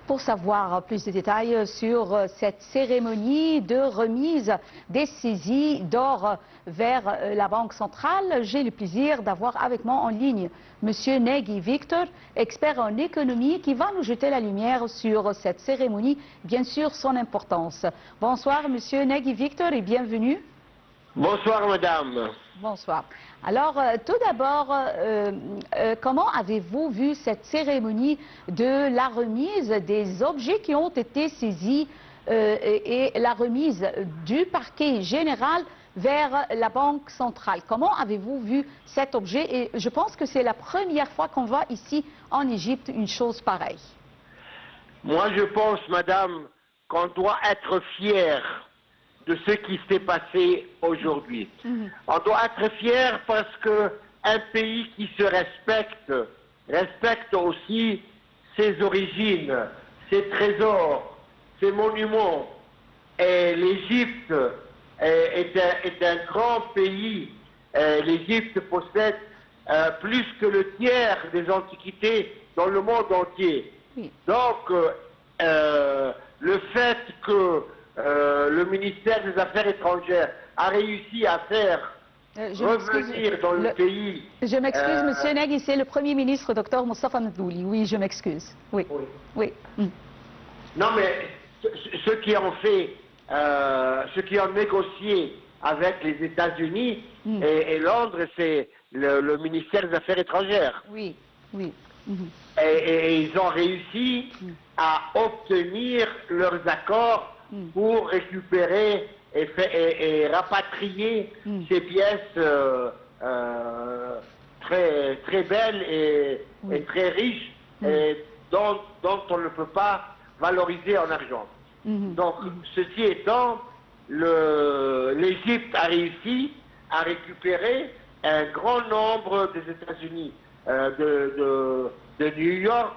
Pour savoir plus de détails sur cette cérémonie de remise des saisies d'or vers la Banque centrale, j'ai le plaisir d'avoir avec moi en ligne M. Negui Victor, expert en économie, qui va nous jeter la lumière sur cette cérémonie, bien sûr son importance. Bonsoir M. Negui Victor et bienvenue. Bonsoir madame. Bonsoir. Alors, tout d'abord, comment avez-vous vu cette cérémonie de la remise des objets qui ont été saisis et la remise du parquet général vers la Banque centrale? Comment avez-vous vu cet objet? Et je pense que c'est la première fois qu'on voit ici en Égypte une chose pareille. Moi je pense madame qu'on doit être fier de ce qui s'est passé aujourd'hui. On doit être fier parce qu'un pays qui se respecte aussi ses origines, ses trésors, ses monuments. Et l'Égypte est un grand pays. L'Égypte possède plus que le tiers des antiquités dans le monde entier. Oui. Donc, le fait que le ministère des Affaires étrangères a réussi à faire revenir dans le pays... Je m'excuse, Monsieur Negui, c'est le Premier ministre, Dr Moustapha Madbouli. Oui, je m'excuse. Oui. Oui. Non, mais ceux qui ont fait, ceux qui ont négocié avec les États-Unis et Londres, c'est le ministère des Affaires étrangères. Oui, oui. Et ils ont réussi à obtenir leurs accords pour récupérer et rapatrier ces pièces très belles et très riches et dont on ne peut pas valoriser en argent. Donc, ceci étant, l'Égypte a réussi à récupérer un grand nombre des États-Unis, de New York,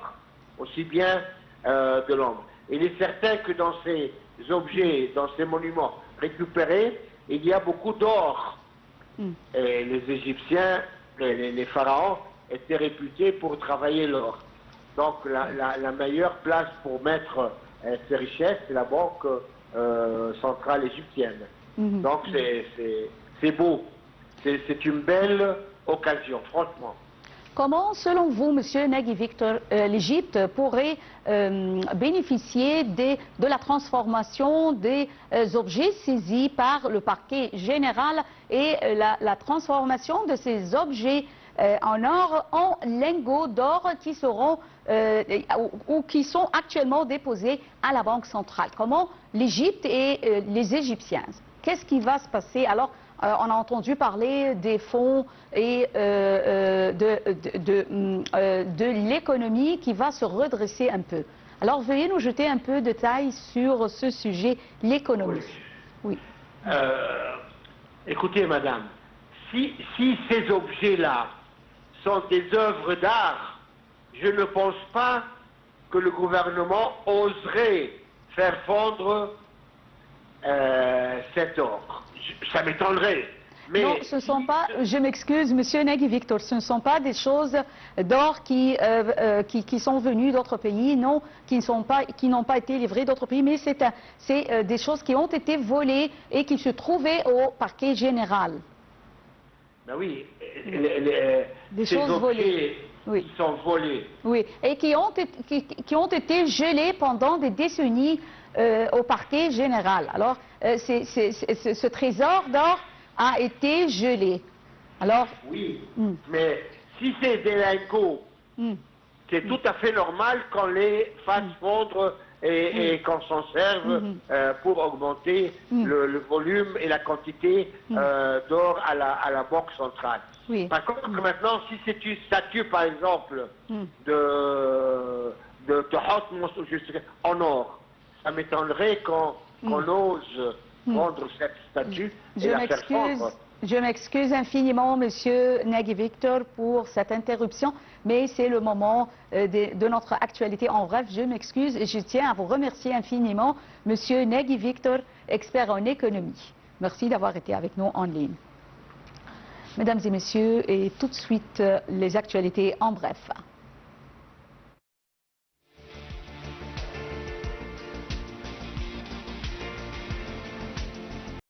aussi bien de Londres. Il est certain que dans ces objets, dans ces monuments récupérés, il y a beaucoup d'or. Et les Égyptiens, les pharaons, étaient réputés pour travailler l'or. Donc la meilleure place pour mettre ces richesses, c'est la Banque centrale égyptienne. Donc c'est beau. C'est une belle occasion, franchement. Comment, selon vous, Monsieur Negui Victor, l'Égypte pourrait bénéficier de la transformation des objets saisis par le parquet général et la transformation de ces objets en or en lingots d'or qui seront ou qui sont actuellement déposés à la Banque centrale? Comment l'Égypte et les Égyptiens, qu'est-ce qui va se passer? Alors, on a entendu parler des fonds et de l'économie qui va se redresser un peu. Alors, veuillez nous jeter un peu de détails sur ce sujet, l'économie. Oui. Écoutez, madame, si ces objets-là sont des œuvres d'art, je ne pense pas que le gouvernement oserait faire fondre cet or. Ça m'étonnerait. Mais non, ce ne sont pas, je m'excuse, Monsieur Negui Victor, ce ne sont pas des choses d'or qui sont venues d'autres pays, non, qui n'ont pas été livrées d'autres pays, mais c'est des choses qui ont été volées et qui se trouvaient au parquet général. Ben oui, des ces choses objets volées. Oui. Qui sont volés. Oui, et qui ont été gelés pendant des décennies au parquet général. Alors, ce trésor d'or a été gelé. Alors, oui, mais si c'est des lingots, c'est tout à fait normal qu'on les fasse fondre et qu'on s'en serve pour augmenter le volume et la quantité d'or à la Banque centrale. Oui. Par contre, maintenant, si c'est une statue, par exemple, de Thutmose en or, ça m'étonnerait qu'on ose prendre cette statue et la faire fondre. Je m'excuse infiniment, Monsieur Negui Victor, pour cette interruption, mais c'est le moment de notre actualité. En bref, je m'excuse et je tiens à vous remercier infiniment, Monsieur Negui Victor, expert en économie. Merci d'avoir été avec nous en ligne. Mesdames et messieurs, et tout de suite, les actualités en bref.